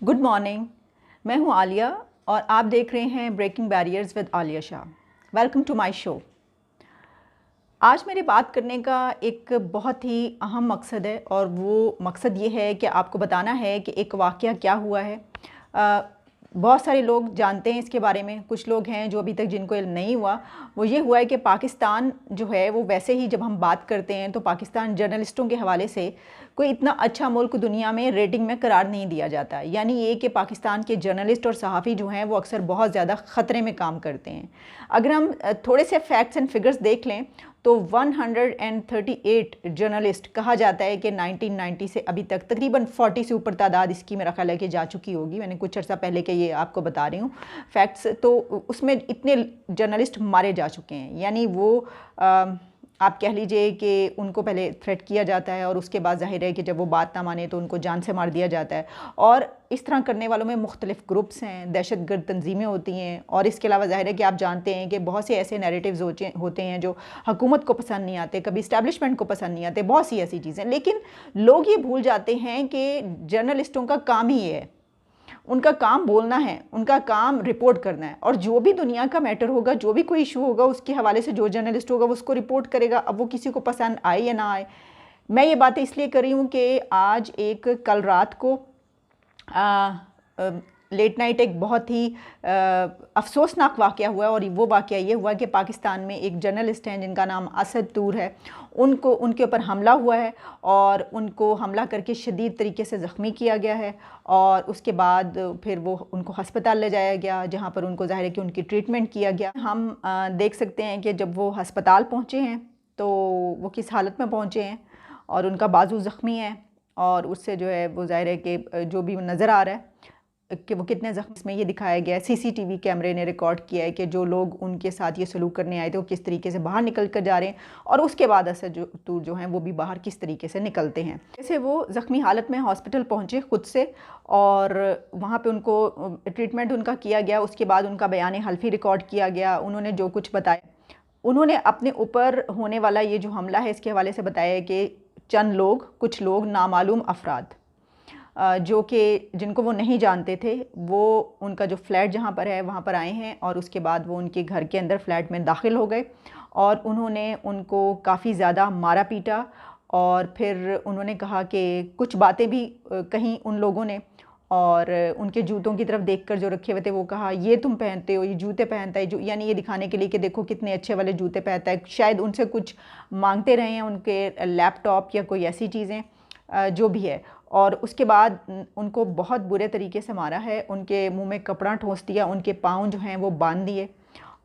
Good morning. मैं हूं आलिया और आप देख रहे हैं breaking barriers with Alia Shah. Welcome to my show. आज मेरे बात करने का एक बहुत ही अहम मकसद है और वो मकसद ये है कि आपको बताना है कि एक वाक़या क्या हुआ है। बहुत सारे लोग जानते हैं इसके बारे में, कुछ लोग हैं जो अभी तक जिनको इल्म नहीं हुआ। वो ये हुआ है कि पाकिस्तान जो है वो वैसे ही जब हम बात करते हैं तो पाकिस्तान जर्नलिस्टों के हवाले से कोई इतना अच्छा मुल्क दुनिया में रेटिंग में करार नहीं दिया जाता। यानी ये कि पाकिस्तान के जर्नलिस्ट और सहाफ़ी जो हैं वो अक्सर बहुत ज़्यादा ख़तरे में काम करते हैं। अगर हम थोड़े से फैक्ट्स एंड फिगर्स देख लें तो 138 जर्नलिस्ट कहा जाता है कि 1990 से अभी तक तकरीबन 40 से ऊपर तादाद इसकी मेरा ख्याल है कि जा चुकी होगी। मैंने कुछ अर्सा पहले के ये आपको बता रही हूँ फैक्ट्स। तो उसमें इतने जर्नलिस्ट मारे जा चुके हैं। यानी वो आप कह लीजिए कि उनको पहले थ्रेट किया जाता है और उसके बाद ज़ाहिर है कि जब वो बात ना माने तो उनको जान से मार दिया जाता है। और इस तरह करने वालों में मुख्तलिफ़ ग्रुप्स हैं, दहशतगर्द तंजीमें होती हैं। और इसके अलावा ज़ाहिर है कि आप जानते हैं कि बहुत से ऐसे नैरेटिव्स होते हैं जो हुकूमत को पसंद नहीं आते, कभी इस्टेब्लिशमेंट को पसंद नहीं आते, बहुत सी ऐसी चीज़ें। लेकिन लोग ये भूल जाते हैं कि जर्नलिस्टों का काम ही ये है, उनका काम बोलना है, उनका काम रिपोर्ट करना है। और जो भी दुनिया का मैटर होगा, जो भी कोई इशू होगा, उसके हवाले से जो जर्नलिस्ट होगा वो उसको रिपोर्ट करेगा। अब वो किसी को पसंद आए या ना आए। मैं ये बातें इसलिए कर रही हूँ कि आज कल रात को लेट नाइट एक बहुत ही अफसोसनाक वाक़या हुआ है। और वो वाक़या ये हुआ कि पाकिस्तान में एक जर्नलिस्ट हैं जिनका नाम असद तूर है, उनके ऊपर हमला हुआ है और उनको हमला करके शदीद तरीके से ज़ख्मी किया गया है। और उसके बाद फिर उनको हस्पताल ले जाया गया, जहाँ पर उनको ज़ाहिर है कि उनकी ट्रीटमेंट किया गया। हम देख सकते हैं कि जब वो हस्पताल पहुँचे हैं तो वो किस हालत में पहुँचे हैं और उनका बाजू ज़ख्मी है। और उससे जो है वो ज़ाहिर है कि जो भी नज़र आ रहा है कि वो कितने ज़ख्मी, इसमें ये दिखाया गया है, सीसीटीवी कैमरे ने रिकॉर्ड किया है कि जो लोग उनके साथ ये सलूक करने आए थे वो किस तरीके से बाहर निकल कर जा रहे हैं और उसके बाद असद तूर जो हैं वो भी बाहर किस तरीके से निकलते हैं। जैसे वो ज़ख्मी हालत में हॉस्पिटल पहुँचे खुद से और वहाँ पे उनको ट्रीटमेंट उनका किया गया। उसके बाद उनका बयान हल्फी रिकॉर्ड किया गया। उन्होंने जो कुछ बताया, उन्होंने अपने ऊपर होने वाला ये जो हमला है इसके हवाले से बताया कि कुछ लोग नामालूम अफराद जो कि जिनको वो नहीं जानते थे, वो उनका जो फ्लैट जहाँ पर है वहाँ पर आए हैं और उसके बाद वो उनके घर के अंदर फ्लैट में दाखिल हो गए और उन्होंने उनको काफ़ी ज़्यादा मारा पीटा। और फिर उन्होंने कहा कि कुछ बातें भी कहीं उन लोगों ने, और उनके जूतों की तरफ देखकर जो रखे हुए थे वो कहा ये तुम पहनते हो, ये जूते पहनता है, यानी ये दिखाने के लिए कि देखो कितने अच्छे वाले जूते पहनता है। शायद उनसे कुछ मांगते रहे हैं, उनके लैपटॉप या कोई ऐसी चीज़ें जो भी है। और उसके बाद उनको बहुत बुरे तरीके से मारा है, उनके मुंह में कपड़ा ठोंस दिया, उनके पाँव जो हैं वो बांध दिए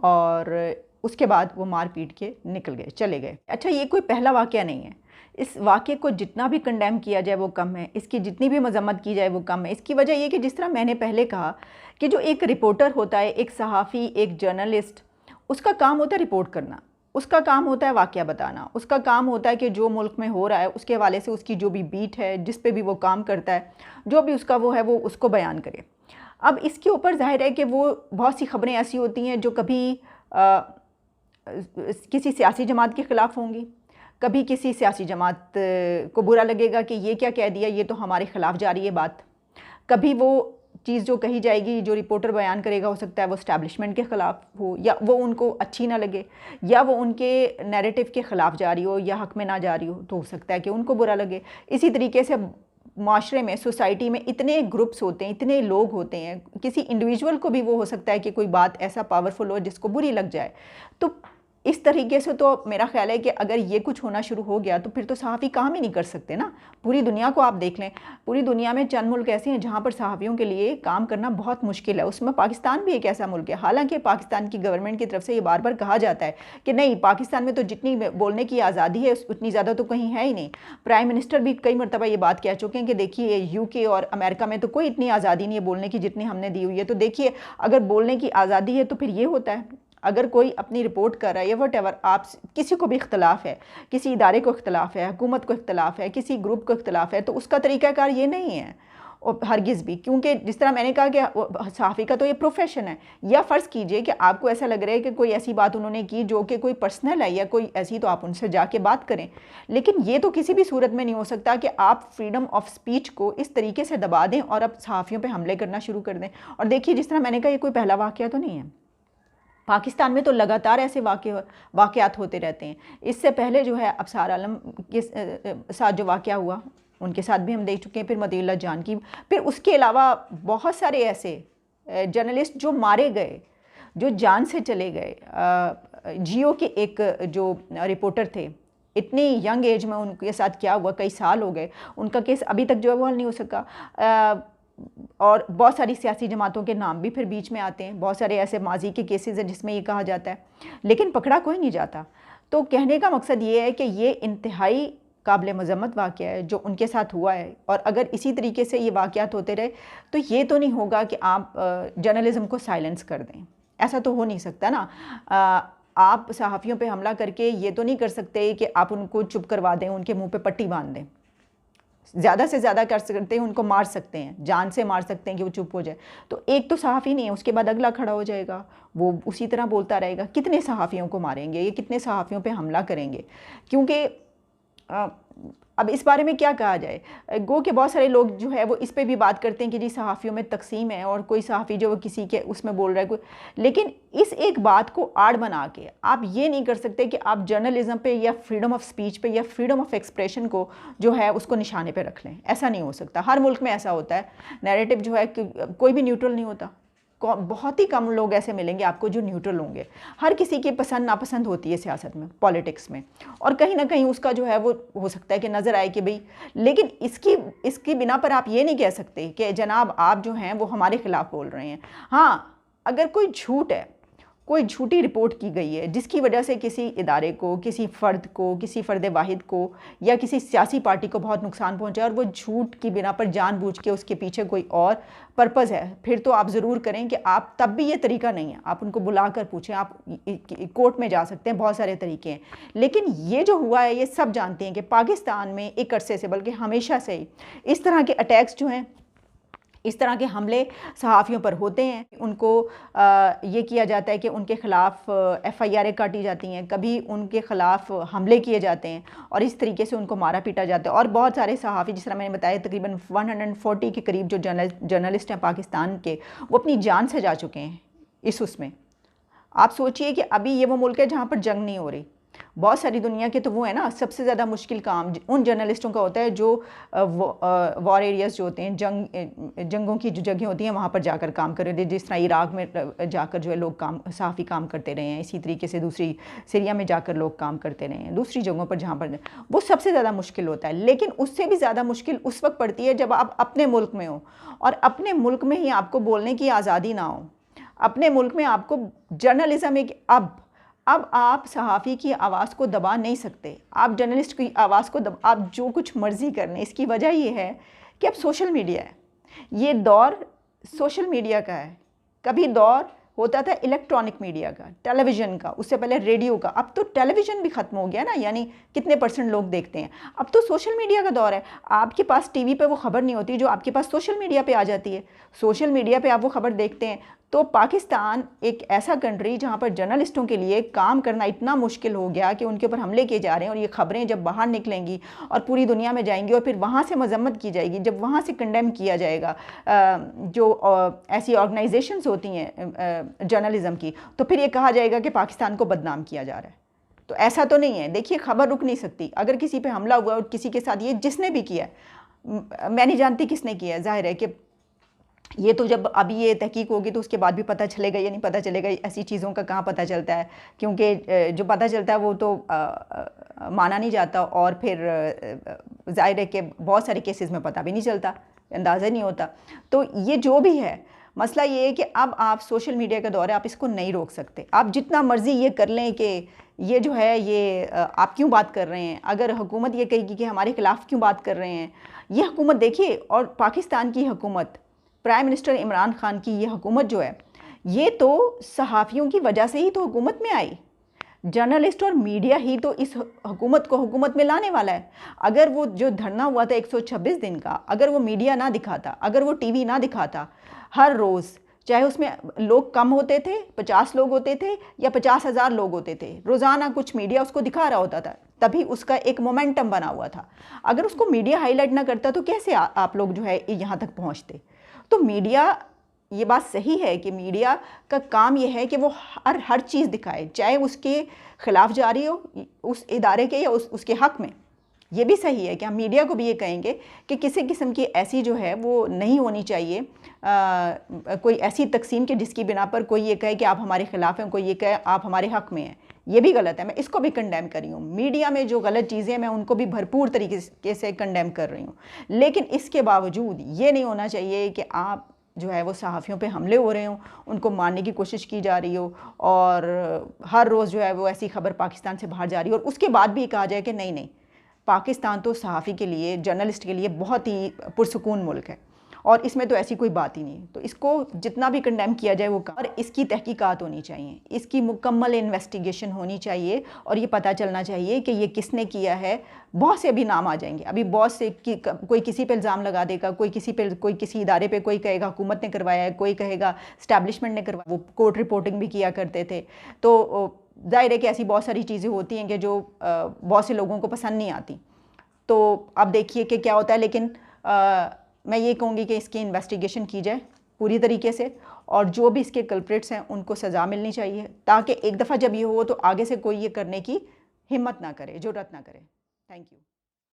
और उसके बाद वो मार पीट के निकल गए, चले गए। अच्छा, ये कोई पहला वाक़या नहीं है। इस वाक़े को जितना भी कंडेम किया जाए वो कम है, इसकी जितनी भी मजम्मत की जाए वो कम है। इसकी वजह ये कि जिस तरह मैंने पहले कहा कि जो एक रिपोर्टर होता है, एक सहाफ़ी, एक जर्नलिस्ट, उसका काम होता है रिपोर्ट करना, उसका काम होता है वाक़या बताना, उसका काम होता है कि जो मुल्क में हो रहा है उसके हवाले से उसकी जो भी बीट है, जिस पे भी वो काम करता है, जो भी उसका वो है वो उसको बयान करे। अब इसके ऊपर ज़ाहिर है कि वो बहुत सी ख़बरें ऐसी होती हैं जो कभी किसी सियासी जमात के ख़िलाफ़ होंगी, कभी किसी सियासी जमात को बुरा लगेगा कि ये क्या कह दिया, ये तो हमारे ख़िलाफ़ जा रही है बात। कभी वो चीज़ जो कही जाएगी, जो रिपोर्टर बयान करेगा, हो सकता है वो इस्टेब्लिशमेंट के ख़िलाफ़ हो या वो उनको अच्छी ना लगे या वो उनके नैरेटिव के ख़िलाफ़ जा रही हो या हक़ में ना जा रही हो, तो हो सकता है कि उनको बुरा लगे। इसी तरीके से माशरे में, सोसाइटी में इतने ग्रुप्स होते हैं, इतने लोग होते हैं, किसी इंडिविजुअल को भी वो हो सकता है कि कोई बात ऐसा पावरफुल हो जिसको बुरी लग जाए। तो इस तरीके से तो मेरा ख्याल है कि अगर ये कुछ होना शुरू हो गया तो फिर तो सहाफ़ी काम ही नहीं कर सकते ना। पूरी दुनिया को आप देख लें, पूरी दुनिया में चंद मुल्क ऐसे हैं जहाँ पर सहाफ़ियों के लिए काम करना बहुत मुश्किल है। उसमें पाकिस्तान भी एक ऐसा मुल्क है। हालांकि पाकिस्तान की गवर्नमेंट की तरफ से ये बार बार कहा जाता है कि नहीं, पाकिस्तान में तो जितनी बोलने की आज़ादी है उतनी ज़्यादा तो कहीं है ही नहीं। प्राइम मिनिस्टर भी कई मरतबा ये बात कह चुके हैं कि देखिए UK और अमेरिका में तो कोई इतनी आज़ादी नहीं है बोलने की जितनी हमने दी हुई है। तो देखिए, अगर बोलने की आज़ादी है तो फिर ये होता है, अगर कोई अपनी रिपोर्ट कर रहा है या वट एवर, आप किसी को भी इख्तलाफ है, किसी इदारे को इख्तलाफ है, हुकूमत को इख्तलाफ है, किसी ग्रुप को इख्तलाफ है, तो उसका तरीक़ाकार ये नहीं है। और हरगिज़ भी, क्योंकि जिस तरह मैंने कहा कि सहाफ़ी का तो ये प्रोफेशन है। या फ़र्ज़ कीजिए कि आपको ऐसा लग रहा है कि कोई ऐसी बात उन्होंने की जो कि कोई पर्सनल है या कोई ऐसी, तो आप उनसे जाके बात करें। लेकिन ये तो किसी भी सूरत में नहीं हो सकता कि आप फ्रीडम ऑफ स्पीच को इस तरीके से दबा दें और अब सहाफ़ियों पर हमले करना शुरू कर दें। और देखिए, जिस तरह मैंने कहा, ये कोई पहला वाक़या तो नहीं है। पाकिस्तान में तो लगातार ऐसे वाक़यात होते रहते हैं। इससे पहले जो है अबसार आलम के साथ जो वाक़या हुआ, उनके साथ भी हम देख चुके हैं, फिर मतीउल्लाह जान की, फिर उसके अलावा बहुत सारे ऐसे जर्नलिस्ट जो मारे गए, जो जान से चले गए। जियो के एक जो रिपोर्टर थे, इतनी यंग एज में उनके साथ क्या हुआ, कई साल हो गए, उनका केस अभी तक जो है वो हल नहीं हो सका। और बहुत सारी सियासी जमातों के नाम भी फिर बीच में आते हैं, बहुत सारे ऐसे माजी के केसेस हैं जिसमें ये कहा जाता है, लेकिन पकड़ा कोई नहीं जाता। तो कहने का मकसद ये है कि ये इंतहाई काबिल मज़म्मत वाक़या है जो उनके साथ हुआ है, और अगर इसी तरीके से ये वाक़यात होते रहे तो ये तो नहीं होगा कि आप जर्नलिज़म को साइलेंस कर दें। ऐसा तो हो नहीं सकता ना। आप सहाफ़ियों पे हमला करके ये तो नहीं कर सकते कि आप उनको चुप करवा दें, उनके मुंह पे पट्टी बांध दें। ज़्यादा से ज़्यादा कर सकते हैं, उनको मार सकते हैं, जान से मार सकते हैं कि वो चुप हो जाए। तो एक तो सहाफ़ी नहीं है, उसके बाद अगला खड़ा हो जाएगा, वो उसी तरह बोलता रहेगा। कितने सहाफ़ियों को मारेंगे, ये कितने सहाफ़ियों पे हमला करेंगे? क्योंकि अब इस बारे में क्या कहा जाए, गो के बहुत सारे लोग जो है वो इस पे भी बात करते हैं कि जी सहाफ़ियों में तकसीम है और कोई सहाफ़ी जो वो किसी के उसमें बोल रहा है कोई, लेकिन इस एक बात को आड़ बना के आप ये नहीं कर सकते कि आप जर्नलिज़म पे या फ्रीडम ऑफ स्पीच पे या फ्रीडम ऑफ एक्सप्रेशन को जो है उसको निशाने पे रख लें। ऐसा नहीं हो सकता। हर मुल्क में ऐसा होता है, नैरेटिव जो है कोई भी न्यूट्रल नहीं होता। बहुत ही कम लोग ऐसे मिलेंगे आपको जो न्यूट्रल होंगे। हर किसी की पसंद नापसंद होती है सियासत में, पॉलिटिक्स में, और कहीं ना कहीं उसका जो है वो हो सकता है कि नज़र आए कि भाई, लेकिन इसकी बिना पर आप ये नहीं कह सकते कि जनाब आप जो हैं वो हमारे ख़िलाफ़ बोल रहे हैं। हाँ, अगर कोई झूठ है, कोई झूठी रिपोर्ट की गई है जिसकी वजह से किसी इदारे को, किसी फ़र्द को, किसी फ़र्द वाहिद को या किसी सियासी पार्टी को बहुत नुकसान पहुंचा, और वो झूठ की बिना पर जानबूझ के उसके पीछे कोई और पर्पज़ है, फिर तो आप ज़रूर करें कि आप, तब भी ये तरीका नहीं है, आप उनको बुला कर पूछें, आप कोर्ट में जा सकते हैं, बहुत सारे तरीके हैं। लेकिन ये जो हुआ है, ये सब जानते हैं कि पाकिस्तान में एक अरसे से, बल्कि हमेशा से ही इस तरह के अटैक्स जो हैं, इस तरह के हमले सहाफ़ियों पर होते हैं। उनको ये किया जाता है कि उनके ख़िलाफ़ FIR काटी जाती हैं, कभी उनके ख़िलाफ़ हमले किए जाते हैं और इस तरीके से उनको मारा पीटा जाता है। और बहुत सारे सहाफ़ी, जिस तरह मैंने बताया, तकरीबन 140 के करीब जो जर्नलिस्ट हैं पाकिस्तान के, वो अपनी जान से जा चुके हैं इस उसमें। आप सोचिए कि अभी ये वो मुल्क है जहाँ पर जंग नहीं हो रही। बहुत सारी दुनिया के तो वो है ना, सबसे ज़्यादा मुश्किल काम उन जर्नलिस्टों का होता है जो वॉर एरियाज़ जो होते हैं, जंगों की जो जगह होती हैं, वहाँ पर जाकर काम कर रहे हैं। जिस तरह इराक़ में जाकर जो है लोग सहाफ़ी काम करते रहे हैं, इसी तरीके से दूसरी सीरिया में जाकर लोग काम करते रहे हैं, दूसरी जगहों पर जहाँ पर वो सबसे ज़्यादा मुश्किल होता है। लेकिन उससे भी ज़्यादा मुश्किल उस वक्त पड़ती है जब आप अपने मुल्क में हो और अपने मुल्क में ही आपको बोलने की आज़ादी ना हो। अपने मुल्क में आपको जर्नलिज़म एक, अब आप सहाफ़ी की आवाज़ को दबा नहीं सकते, आप जर्नलिस्ट की आवाज़ को आप जो कुछ मर्ज़ी करने। इसकी वजह ये है कि अब सोशल मीडिया है, ये दौर सोशल मीडिया का है। कभी दौर होता था इलेक्ट्रॉनिक मीडिया का, टेलीविज़न का, उससे पहले रेडियो का। अब तो टेलीविज़न भी ख़त्म हो गया ना, यानी कितने % लोग देखते हैं। अब तो सोशल मीडिया का दौर है। आपके पास टीवी पे वो ख़बर नहीं होती जो आपके पास सोशल मीडिया पे आ जाती है। सोशल मीडिया पे आप वो ख़बर देखते हैं। तो पाकिस्तान एक ऐसा कंट्री जहाँ पर जर्नलिस्टों के लिए काम करना इतना मुश्किल हो गया कि उनके ऊपर हमले किए जा रहे हैं, और ये ख़बरें जब बाहर निकलेंगी और पूरी दुनिया में जाएंगी और फिर वहाँ से मजम्मत की जाएगी, जब वहाँ से कंडेम किया जाएगा जो ऐसी ऑर्गेनाइजेशंस होती हैं जर्नलिज़म की, तो फिर ये कहा जाएगा कि पाकिस्तान को बदनाम किया जा रहा है। तो ऐसा तो नहीं है। देखिए, खबर रुक नहीं सकती। अगर किसी पे हमला हुआ और किसी के साथ, ये जिसने भी किया है, मैं नहीं जानती किसने किया है, जाहिर है कि ये तो जब अभी ये तहकीक होगी तो उसके बाद भी पता चलेगा या नहीं पता चलेगा। ऐसी चीज़ों का कहाँ पता चलता है, क्योंकि जो पता चलता है वो तो माना नहीं जाता, और फिर जाहिर है कि बहुत सारे केसेस में पता भी नहीं चलता, अंदाज़ा नहीं होता। तो ये जो भी है, मसला ये है कि अब आप सोशल मीडिया का दौर है, आप इसको नहीं रोक सकते। आप जितना मर्ज़ी ये कर लें कि ये जो है ये आप क्यों बात कर रहे हैं, अगर हुकूमत ये कहेगी कि हमारे ख़िलाफ़ क्यों बात कर रहे हैं, ये हुकूमत देखिए, और पाकिस्तान की हुकूमत, प्राइम मिनिस्टर इमरान खान की ये हुकूमत जो है, ये तो सहाफ़ियों की वजह से ही तो हुकूमत में आई। जर्नलिस्ट और मीडिया ही तो इस हुकूमत को हुकूमत में लाने वाला है। अगर वो जो धरना हुआ था 126 दिन का, अगर वो मीडिया ना दिखाता, अगर वो टीवी ना दिखाता हर रोज़, चाहे उसमें लोग कम होते थे, 50 लोग होते थे या 50,000 लोग होते थे, रोज़ाना कुछ मीडिया उसको दिखा रहा होता था, तभी उसका एक मोमेंटम बना हुआ था। अगर उसको मीडिया हाईलाइट ना करता तो कैसे आप लोग जो है यहाँ तक पहुँचते। तो मीडिया, ये बात सही है कि मीडिया का काम ये है कि वो हर चीज़ दिखाए, चाहे उसके ख़िलाफ़ जारी हो उस इदारे के या उसके हक़ में। ये भी सही है कि हम मीडिया को भी ये कहेंगे कि किसी किस्म की ऐसी जो है वो नहीं होनी चाहिए, कोई ऐसी तकसीम के जिसकी बिना पर कोई ये कहे कि आप हमारे ख़िलाफ़ हैं, कोई ये कहे आप हमारे हक़ में हैं। ये भी गलत है, मैं इसको भी कंडेम कर रही हूँ। मीडिया में जो गलत चीज़ें मैं उनको भी भरपूर तरीके से कंडेम कर रही हूँ, लेकिन इसके बावजूद ये नहीं होना चाहिए कि आप जो है वो सहाफ़ियों पे हमले हो रहे हों, उनको मारने की कोशिश की जा रही हो और हर रोज़ जो है वो ऐसी खबर पाकिस्तान से बाहर जा रही हो और उसके बाद भी कहा जाए कि नहीं, पाकिस्तान तो सहाफ़ी के लिए, जर्नलिस्ट के लिए बहुत ही पुरसुकून मुल्क है और इसमें तो ऐसी कोई बात ही नहीं। तो इसको जितना भी कंडेम किया जाए वो और इसकी तहकीकात होनी चाहिए, इसकी मुकम्मल इन्वेस्टिगेशन होनी चाहिए और ये पता चलना चाहिए कि ये किसने किया है। बहुत से अभी नाम आ जाएंगे, अभी बहुत से कोई किसी पे इल्ज़ाम लगा देगा, कोई किसी इदारे पे, कोई कहेगा हुकूमत ने करवाया है, कोई कहेगा इस्टेब्लिशमेंट ने करवाया। वो कोर्ट रिपोर्टिंग भी किया करते थे। तो ज़ाहिर है कि ऐसी बहुत सारी चीज़ें होती हैं कि जो बहुत से लोगों को पसंद नहीं आती। तो अब देखिए कि क्या होता है, लेकिन मैं ये कहूँगी कि इसकी इन्वेस्टिगेशन की जाए पूरी तरीके से और जो भी इसके कल्प्रिट्स हैं उनको सज़ा मिलनी चाहिए, ताकि एक दफ़ा जब ये हो तो आगे से कोई ये करने की हिम्मत ना करे, जुर्रत ना करे। Thank you.